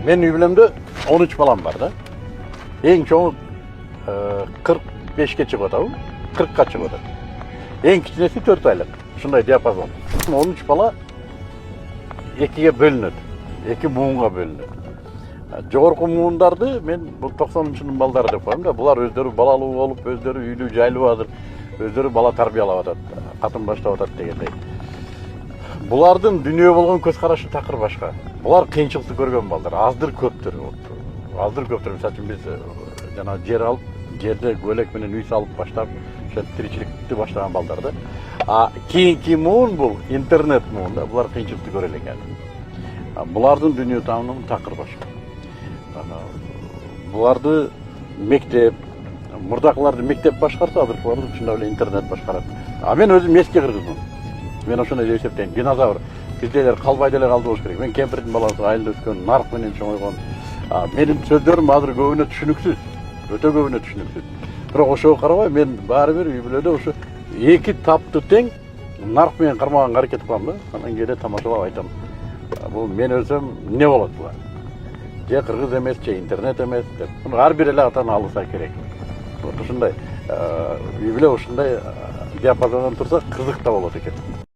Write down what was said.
Men үй бүлөмдө 13 балам бар да. Эң чоңу 45ке чыгып атабы, 40ка чыгып атат. Эң кичинеси 4 айлык. Ушундай диапазон. 13 бала экиге бөлүнөт. Эки муунга бөлүнөт. Жогорку муундарды мен бул 90-жылдын балдары деп коем да. Булар өздөрү балалуу болуп, өздөрү үйлүү жайлуу азыр, өздөрү бала тарбиялап атат, катын баштап атат дегендей. Булардын дүйнөгө болгон көз карашы такыр башка. Булар кыйынчылыкты көргөн балдар, аздыр көптүр. Аздыр көптүр. Мисалы үчүн биз жана жер алып, жерде көөлөк менен үй салып баштап, ошо тиричиликти баштаган балдар да. Кийинки муун бул интернет муун да. Булар кыйынчылыкты көрө элек. Булардын дүйнө таанымы такыр башка. Буларды мектеп, мурдакыларды мектеп башкарса, азыркыларды ушундай эле интернет башкарат. Мен өзүм эски кыргызмын. Мен ошондой деп эсептейм. Динозавр биздейлер калбай деле калды болуш керек. Мен кемпирдин баласы айылда өскөн, нарык менен чоңойгон. Менин сөздөрүм азыр көбүнө түшүнүксүз. Өтө көбүнө түшүнүксүз. Бирок ошого карабай мен баары бир үй бүлөдө ушу эки таптуу тең нарык менен кармаганга аракет кылам да. Анан кээде тамашалап айтам. Бул мен өлсөм эмне болот буга? Же кыргыз эмес, же интернет эмес деп. Ар бир эле атаны алыса керек. Ушундай үй бүлө ушундай диапазондон турса кызык да болот экен.